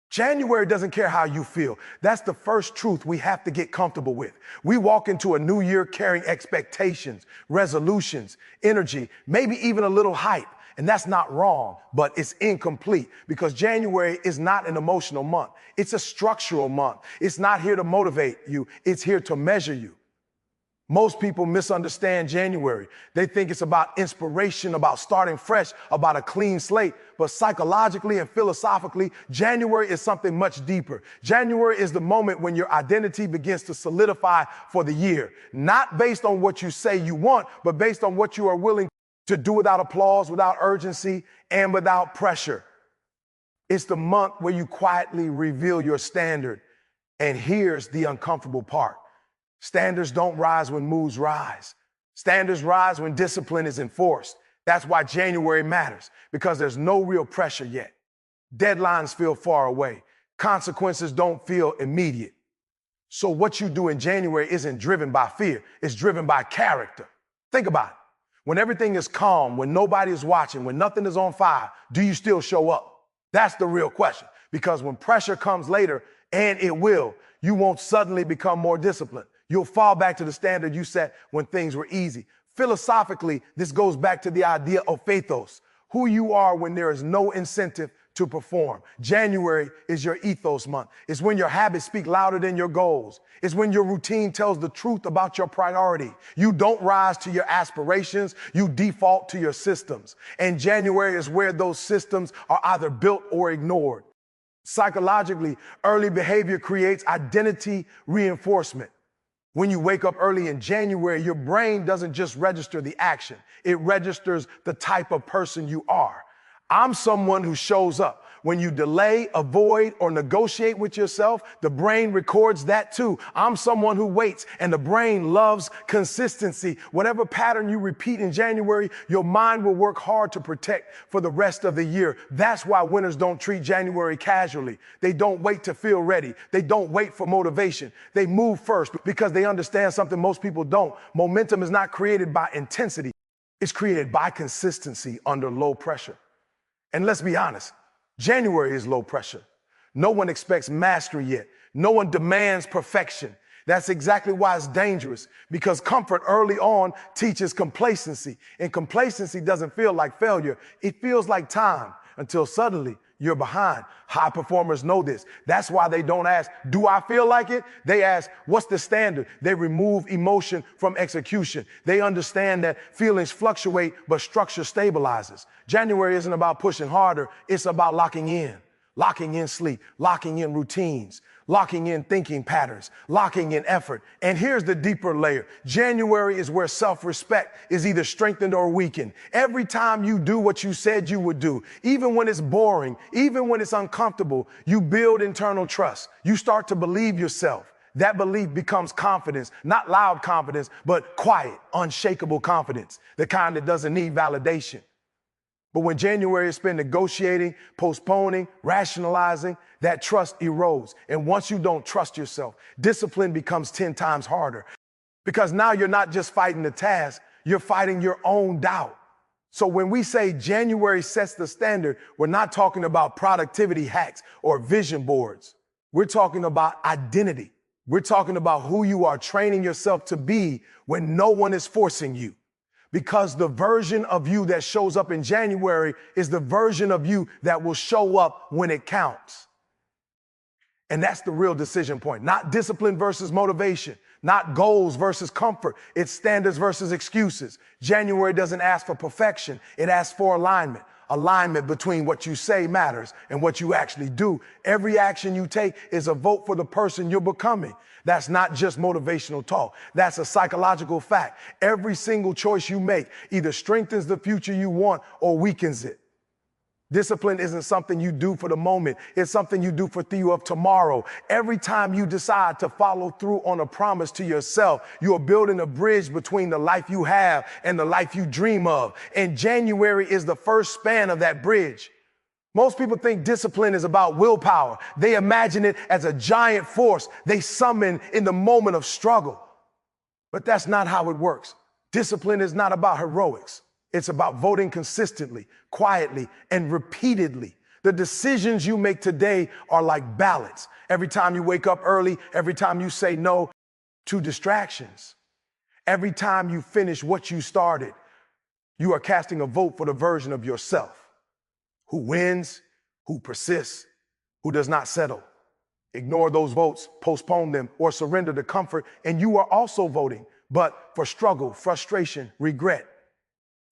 January doesn't care how you feel. That's the first truth we have to get comfortable with. We walk into a new year carrying expectations, resolutions, energy, maybe even a little hype. And that's not wrong, but it's incomplete because January is not an emotional month. It's a structural month. It's not here to motivate you. It's here to measure you. Most people misunderstand January. They think it's about inspiration, about starting fresh, about a clean slate. But psychologically and philosophically, January is something much deeper. January is the moment when your identity begins to solidify for the year. Not based on what you say you want, but based on what you are willing to do without applause, without urgency, and without pressure. It's the month where you quietly reveal your standard. And here's the uncomfortable part. Standards don't rise when moods rise. Standards rise when discipline is enforced. That's why January matters, because there's no real pressure yet. Deadlines feel far away. Consequences don't feel immediate. So what you do in January isn't driven by fear. It's driven by character. Think about it. When everything is calm, when nobody is watching, when nothing is on fire, do you still show up? That's the real question. Because when pressure comes later, and it will, you won't suddenly become more disciplined. You'll fall back to the standard you set when things were easy. Philosophically, this goes back to the idea of pathos, who you are when there is no incentive to perform. January is your ethos month. It's when your habits speak louder than your goals. It's when your routine tells the truth about your priority. You don't rise to your aspirations, you default to your systems. And January is where those systems are either built or ignored. Psychologically, early behavior creates identity reinforcement. When you wake up early in January, your brain doesn't just register the action. It registers the type of person you are. I'm someone who shows up. When you delay, avoid, or negotiate with yourself, the brain records that too. I'm someone who waits, and the brain loves consistency. Whatever pattern you repeat in January, your mind will work hard to protect for the rest of the year. That's why winners don't treat January casually. They don't wait to feel ready. They don't wait for motivation. They move first because they understand something most people don't. Momentum is not created by intensity. It's created by consistency under low pressure. And let's be honest, January is low pressure. No one expects mastery yet. No one demands perfection. That's exactly why it's dangerous, because comfort early on teaches complacency. And complacency doesn't feel like failure. It feels like time until suddenly you're behind. High performers know this. That's why they don't ask, do I feel like it? They ask, what's the standard? They remove emotion from execution. They understand that feelings fluctuate, but structure stabilizes. January isn't about pushing harder. It's about locking in sleep, locking in routines, locking in thinking patterns, locking in effort. And here's the deeper layer. January is where self-respect is either strengthened or weakened. Every time you do what you said you would do, even when it's boring, even when it's uncomfortable, you build internal trust. You start to believe yourself. That belief becomes confidence, not loud confidence, but quiet, unshakable confidence, the kind that doesn't need validation. But when January is spent negotiating, postponing, rationalizing, that trust erodes. And once you don't trust yourself, discipline becomes 10 times harder. Because now you're not just fighting the task, you're fighting your own doubt. So when we say January sets the standard, we're not talking about productivity hacks or vision boards. We're talking about identity. We're talking about who you are training yourself to be when no one is forcing you. Because the version of you that shows up in January is the version of you that will show up when it counts. And that's the real decision point. Not discipline versus motivation, not goals versus comfort. It's standards versus excuses. January doesn't ask for perfection. It asks for alignment. Alignment between what you say matters and what you actually do. Every action you take is a vote for the person you're becoming. That's not just motivational talk. That's a psychological fact. Every single choice you make either strengthens the future you want or weakens it. Discipline isn't something you do for the moment. It's something you do for the of tomorrow. Every time you decide to follow through on a promise to yourself, you are building a bridge between the life you have and the life you dream of. And January is the first span of that bridge. Most people think discipline is about willpower. They imagine it as a giant force they summon in the moment of struggle. But that's not how it works. Discipline is not about heroics. It's about voting consistently, quietly, and repeatedly. The decisions you make today are like ballots. Every time you wake up early, every time you say no to distractions, every time you finish what you started, you are casting a vote for the version of yourself who wins, who persists, who does not settle. Ignore those votes, postpone them, or surrender to comfort, and you are also voting, but for struggle, frustration, regret.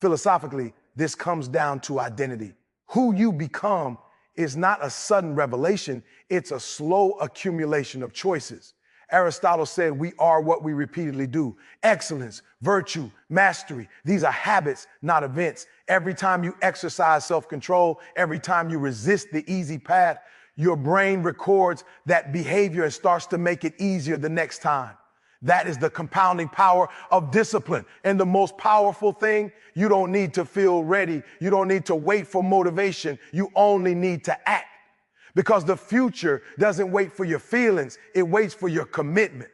Philosophically, this comes down to identity. Who you become is not a sudden revelation, it's a slow accumulation of choices. Aristotle said we are what we repeatedly do. Excellence, virtue, mastery, these are habits, not events. Every time you exercise self-control, every time you resist the easy path, your brain records that behavior and starts to make it easier the next time. That is the compounding power of discipline. And the most powerful thing, you don't need to feel ready. You don't need to wait for motivation. You only need to act. Because the future doesn't wait for your feelings. It waits for your commitment.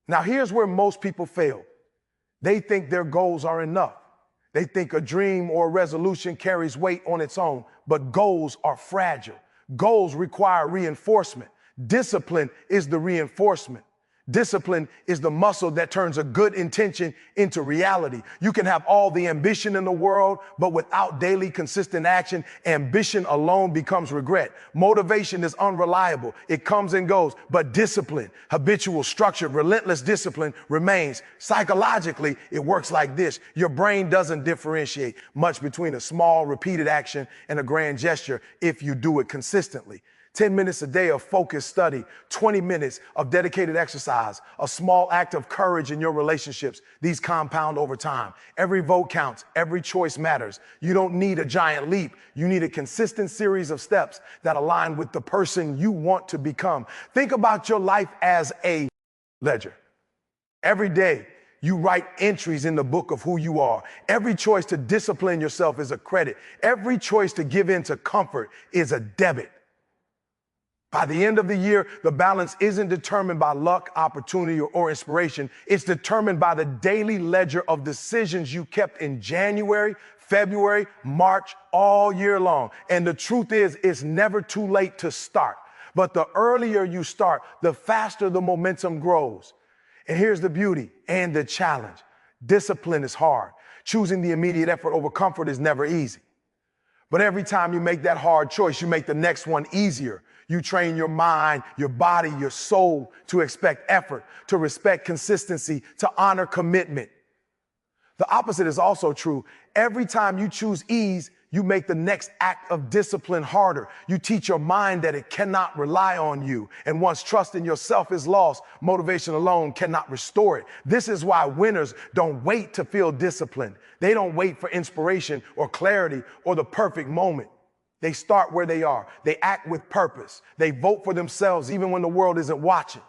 Now, here's where most people fail. They think their goals are enough. They think a dream or a resolution carries weight on its own, but goals are fragile. Goals require reinforcement. Discipline is the reinforcement. Discipline is the muscle that turns a good intention into reality. You can have all the ambition in the world, but without daily consistent action, ambition alone becomes regret. Motivation is unreliable. It comes and goes, but discipline, habitual, structured, relentless discipline remains. Psychologically, it works like this. Your brain doesn't differentiate much between a small, repeated action and a grand gesture if you do it consistently. 10 minutes a day of focused study, 20 minutes of dedicated exercise, a small act of courage in your relationships. These compound over time. Every vote counts. Every choice matters. You don't need a giant leap. You need a consistent series of steps that align with the person you want to become. Think about your life as a ledger. Every day, you write entries in the book of who you are. Every choice to discipline yourself is a credit. Every choice to give in to comfort is a debit. By the end of the year, the balance isn't determined by luck, opportunity, or inspiration. It's determined by the daily ledger of decisions you kept in January, February, March, all year long. And the truth is, it's never too late to start. But the earlier you start, the faster the momentum grows. And here's the beauty and the challenge. Discipline is hard. Choosing the immediate effort over comfort is never easy. But every time you make that hard choice, you make the next one easier. You train your mind, your body, your soul to expect effort, to respect consistency, to honor commitment. The opposite is also true. Every time you choose ease, you make the next act of discipline harder. You teach your mind that it cannot rely on you. And once trust in yourself is lost, motivation alone cannot restore it. This is why winners don't wait to feel disciplined. They don't wait for inspiration or clarity or the perfect moment. They start where they are. They act with purpose. They vote for themselves even when the world isn't watching.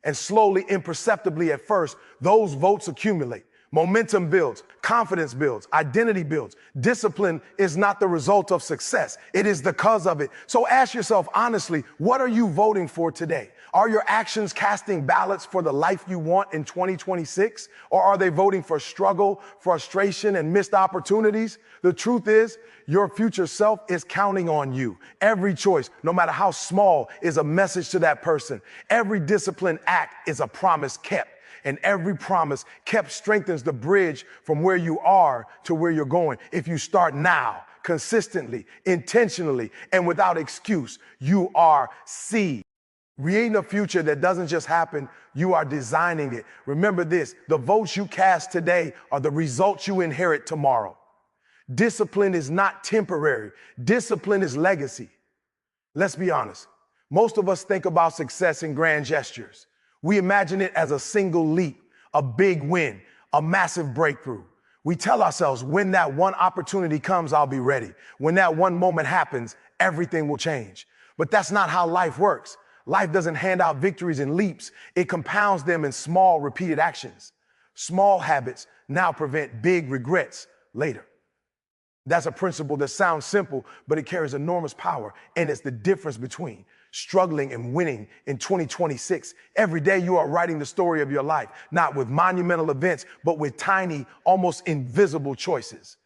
And slowly, imperceptibly at first, those votes accumulate. Momentum builds, confidence builds, identity builds. Discipline is not the result of success. It is the cause of it. So ask yourself honestly, what are you voting for today? Are your actions casting ballots for the life you want in 2026? Or are they voting for struggle, frustration, and missed opportunities? The truth is, your future self is counting on you. Every choice, no matter how small, is a message to that person. Every disciplined act is a promise kept. And every promise kept strengthens the bridge from where you are to where you're going. If you start now, consistently, intentionally, and without excuse, you are seed. Creating a future that doesn't just happen, you are designing it. Remember this, the votes you cast today are the results you inherit tomorrow. Discipline is not temporary. Discipline is legacy. Let's be honest. Most of us think about success in grand gestures. We imagine it as a single leap, a big win, a massive breakthrough. We tell ourselves, when that one opportunity comes, I'll be ready. When that one moment happens, everything will change. But that's not how life works. Life doesn't hand out victories in leaps. It compounds them in small, repeated actions. Small habits now prevent big regrets later. That's a principle that sounds simple, but it carries enormous power. And it's the difference between struggling and winning in 2026. Every day you are writing the story of your life, not with monumental events, but with tiny, almost invisible choices.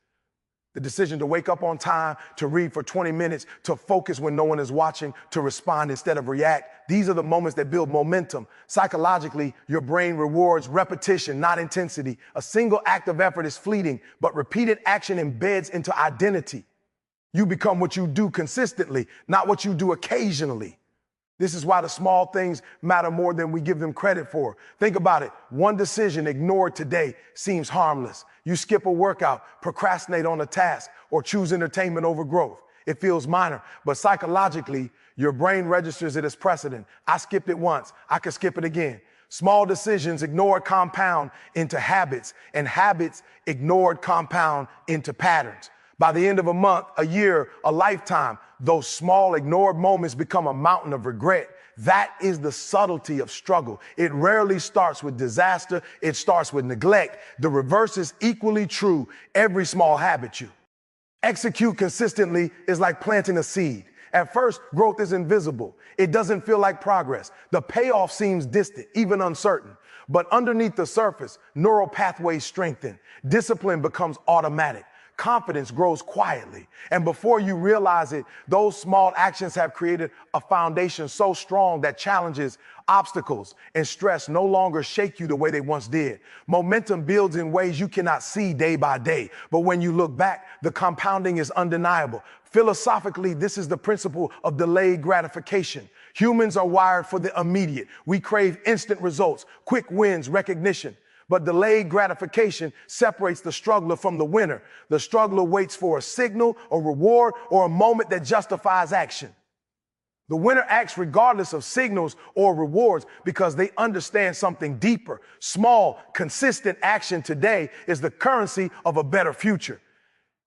The decision to wake up on time, to read for 20 minutes, to focus when no one is watching, to respond instead of react. These are the moments that build momentum. Psychologically, your brain rewards repetition, not intensity. A single act of effort is fleeting, but repeated action embeds into identity. You become what you do consistently, not what you do occasionally. This is why the small things matter more than we give them credit for. Think about it. One decision ignored today seems harmless. You skip a workout, procrastinate on a task, or choose entertainment over growth. It feels minor, but psychologically, your brain registers it as precedent. I skipped it once. I could skip it again. Small decisions ignored compound into habits, and habits ignored compound into patterns. By the end of a month, a year, a lifetime, those small ignored moments become a mountain of regret. That is the subtlety of struggle. It rarely starts with disaster. It starts with neglect. The reverse is equally true. Every small habit you execute consistently is like planting a seed. At first, growth is invisible. It doesn't feel like progress. The payoff seems distant, even uncertain. But underneath the surface, neural pathways strengthen. Discipline becomes automatic. Confidence grows quietly. And before you realize it, those small actions have created a foundation so strong that challenges, obstacles, and stress no longer shake you the way they once did. Momentum builds in ways you cannot see day by day. But when you look back, the compounding is undeniable. Philosophically, this is the principle of delayed gratification. Humans are wired for the immediate. We crave instant results, quick wins, recognition. But delayed gratification separates the struggler from the winner. The struggler waits for a signal, a reward, or a moment that justifies action. The winner acts regardless of signals or rewards because they understand something deeper. Small, consistent action today is the currency of a better future.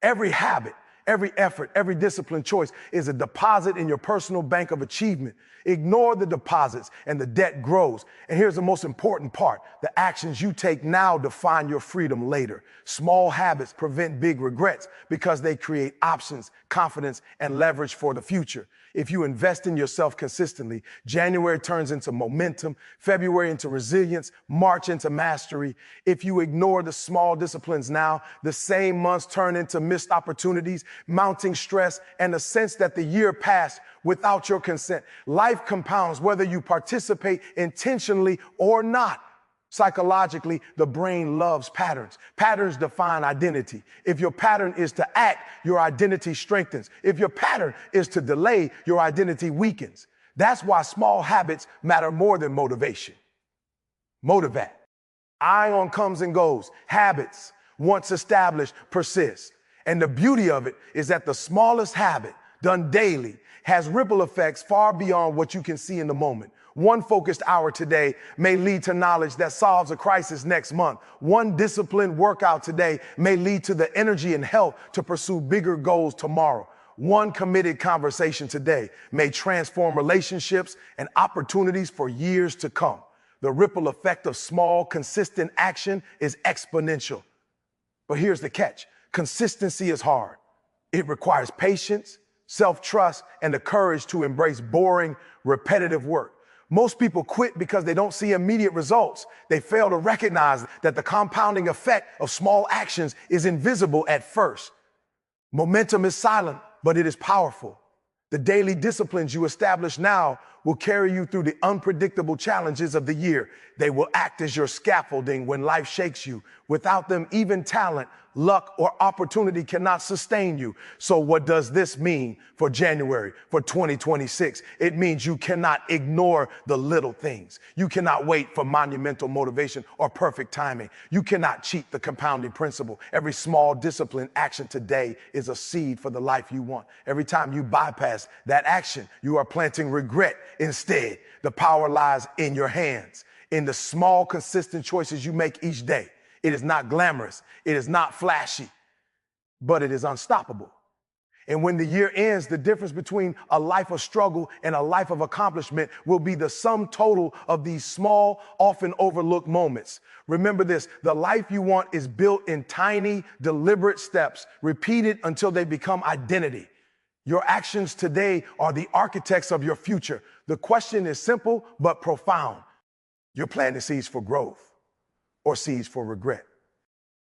Every habit, every effort, every disciplined choice is a deposit in your personal bank of achievement. Ignore the deposits and the debt grows. And here's the most important part. The actions you take now define your freedom later. Small habits prevent big regrets because they create options, confidence, and leverage for the future. If you invest in yourself consistently, January turns into momentum, February into resilience, March into mastery. If you ignore the small disciplines now, the same months turn into missed opportunities, mounting stress, and a sense that the year passed without your consent. Life compounds whether you participate intentionally or not. Psychologically, the brain loves patterns. Patterns define identity. If your pattern is to act, your identity strengthens. If your pattern is to delay, your identity weakens. That's why small habits matter more than motivation. Motivate. Ion comes and goes. Habits, once established, persist. And the beauty of it is that the smallest habit done daily has ripple effects far beyond what you can see in the moment. One focused hour today may lead to knowledge that solves a crisis next month. One disciplined workout today may lead to the energy and health to pursue bigger goals tomorrow. One committed conversation today may transform relationships and opportunities for years to come. The ripple effect of small, consistent action is exponential. But here's the catch. Consistency is hard. It requires patience, self-trust, and the courage to embrace boring, repetitive work. Most people quit because they don't see immediate results. They fail to recognize that the compounding effect of small actions is invisible at first. Momentum is silent, but it is powerful. The daily disciplines you establish now will carry you through the unpredictable challenges of the year. They will act as your scaffolding when life shakes you. Without them, even talent, luck, or opportunity cannot sustain you. So what does this mean for January, for 2026? It means you cannot ignore the little things. You cannot wait for monumental motivation or perfect timing. You cannot cheat the compounding principle. Every small disciplined action today is a seed for the life you want. Every time you bypass that action, you are planting regret instead. The power lies in your hands, in the small, consistent choices you make each day. It is not glamorous. It is not flashy, but it is unstoppable. And when the year ends, the difference between a life of struggle and a life of accomplishment will be the sum total of these small, often overlooked moments. Remember this, the life you want is built in tiny, deliberate steps, repeated until they become identity. Your actions today are the architects of your future. The question is simple but profound. You're planting seeds for growth or seeds for regret.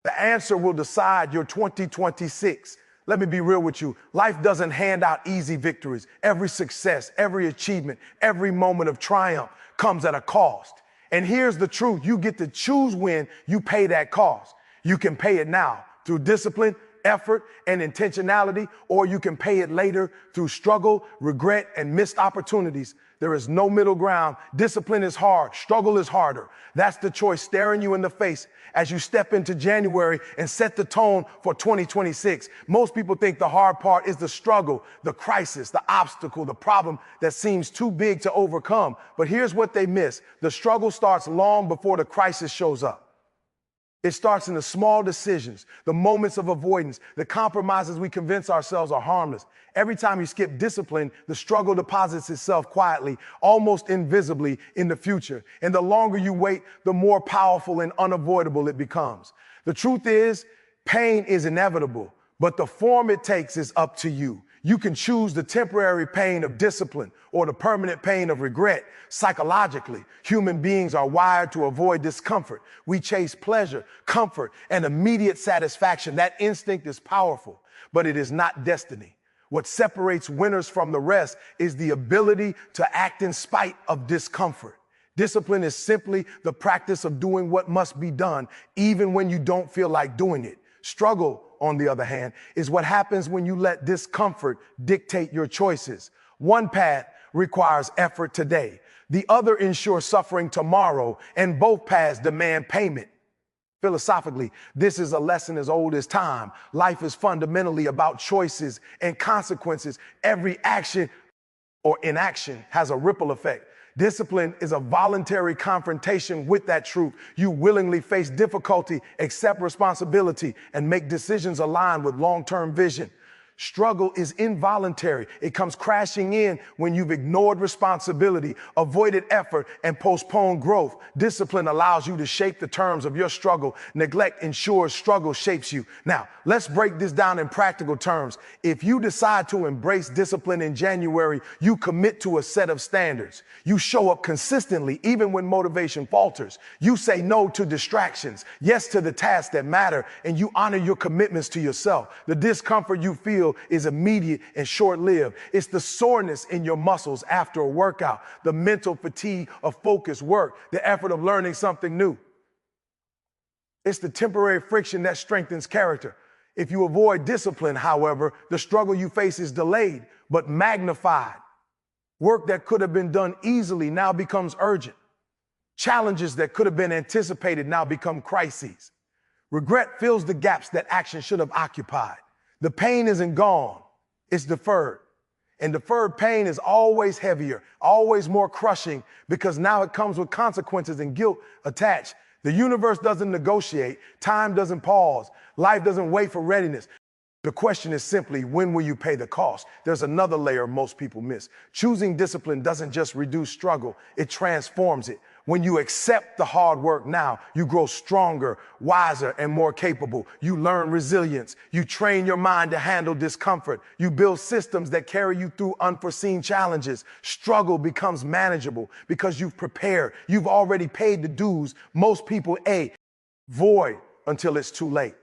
The answer will decide your 2026. Let me be real with you. Life doesn't hand out easy victories. Every success, every achievement, every moment of triumph comes at a cost. And here's the truth. You get to choose when you pay that cost. You can pay it now through discipline, effort, and intentionality, or you can pay it later through struggle, regret, and missed opportunities. There is no middle ground. Discipline is hard. Struggle is harder. That's the choice staring you in the face as you step into January and set the tone for 2026. Most people think the hard part is the struggle, the crisis, the obstacle, the problem that seems too big to overcome. But here's what they miss. The struggle starts long before the crisis shows up. It starts in the small decisions, the moments of avoidance, the compromises we convince ourselves are harmless. Every time you skip discipline, the struggle deposits itself quietly, almost invisibly in the future. And the longer you wait, the more powerful and unavoidable it becomes. The truth is, pain is inevitable, but the form it takes is up to you. You can choose the temporary pain of discipline or the permanent pain of regret. Psychologically, human beings are wired to avoid discomfort. We chase pleasure, comfort, and immediate satisfaction. That instinct is powerful, but it is not destiny. What separates winners from the rest is the ability to act in spite of discomfort. Discipline is simply the practice of doing what must be done, even when you don't feel like doing it. Struggle, on the other hand, is what happens when you let discomfort dictate your choices. One path requires effort today. The other ensures suffering tomorrow, and both paths demand payment. Philosophically, this is a lesson as old as time. Life is fundamentally about choices and consequences. Every action or inaction has a ripple effect. Discipline is a voluntary confrontation with that truth. You willingly face difficulty, accept responsibility, and make decisions aligned with long-term vision. Struggle is involuntary. It comes crashing in when you've ignored responsibility, avoided effort, and postponed growth. Discipline allows you to shape the terms of your struggle. Neglect ensures struggle shapes you. Now, let's break this down in practical terms. If you decide to embrace discipline in January, you commit to a set of standards. You show up consistently, even when motivation falters. You say no to distractions, yes to the tasks that matter, and you honor your commitments to yourself. The discomfort you feel is immediate and short-lived. It's the soreness in your muscles after a workout, the mental fatigue of focused work, the effort of learning something new. It's the temporary friction that strengthens character. If you avoid discipline, however, the struggle you face is delayed, but magnified. Work that could have been done easily now becomes urgent. Challenges that could have been anticipated now become crises. Regret fills the gaps that action should have occupied. The pain isn't gone, it's deferred. And deferred pain is always heavier, always more crushing, because now it comes with consequences and guilt attached. The universe doesn't negotiate, time doesn't pause, life doesn't wait for readiness. The question is simply, when will you pay the cost? There's another layer most people miss. Choosing discipline doesn't just reduce struggle, it transforms it. When you accept the hard work now, you grow stronger, wiser, and more capable. You learn resilience. You train your mind to handle discomfort. You build systems that carry you through unforeseen challenges. Struggle becomes manageable because you've prepared. You've already paid the dues. Most people avoid until it's too late.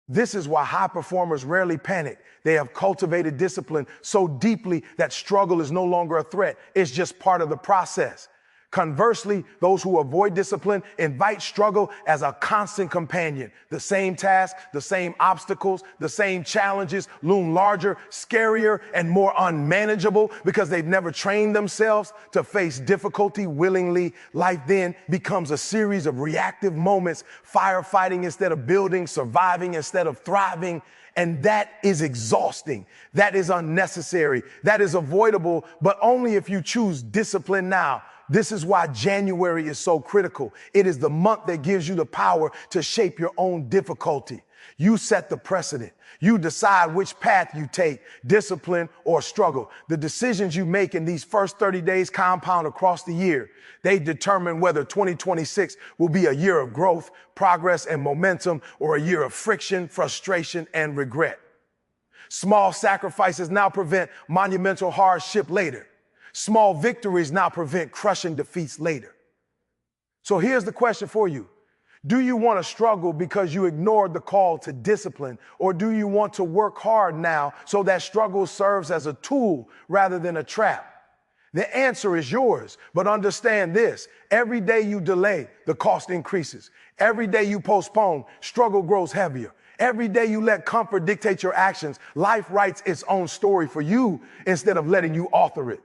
This is why high performers rarely panic. They have cultivated discipline so deeply that struggle is no longer a threat. It's just part of the process. Conversely, those who avoid discipline invite struggle as a constant companion. The same tasks, the same obstacles, the same challenges loom larger, scarier, and more unmanageable because they've never trained themselves to face difficulty willingly. Life then becomes a series of reactive moments, firefighting instead of building, surviving instead of thriving. And that is exhausting. That is unnecessary. That is avoidable, but only if you choose discipline now. This is why January is so critical. It is the month that gives you the power to shape your own difficulty. You set the precedent. You decide which path you take, discipline or struggle. The decisions you make in these first 30 days compound across the year. They determine whether 2026 will be a year of growth, progress, and momentum, or a year of friction, frustration, and regret. Small sacrifices now prevent monumental hardship later. Small victories now prevent crushing defeats later. So here's the question for you. Do you want to struggle because you ignored the call to discipline? Or do you want to work hard now so that struggle serves as a tool rather than a trap? The answer is yours, but understand this. Every day you delay, the cost increases. Every day you postpone, struggle grows heavier. Every day you let comfort dictate your actions, life writes its own story for you instead of letting you author it.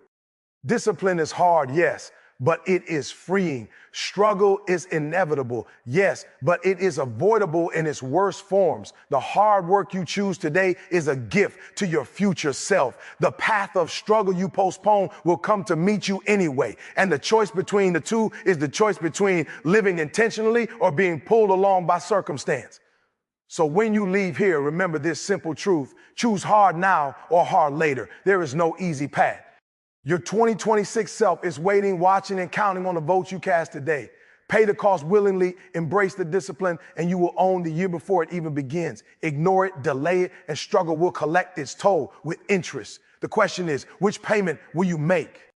Discipline is hard, yes, but it is freeing. Struggle is inevitable, yes, but it is avoidable in its worst forms. The hard work you choose today is a gift to your future self. The path of struggle you postpone will come to meet you anyway. And the choice between the two is the choice between living intentionally or being pulled along by circumstance. So when you leave here, remember this simple truth. Choose hard now or hard later. There is no easy path. Your 2026 self is waiting, watching, and counting on the votes you cast today. Pay the cost willingly, embrace the discipline, and you will own the year before it even begins. Ignore it, delay it, and struggle will collect its toll with interest. The question is, which payment will you make?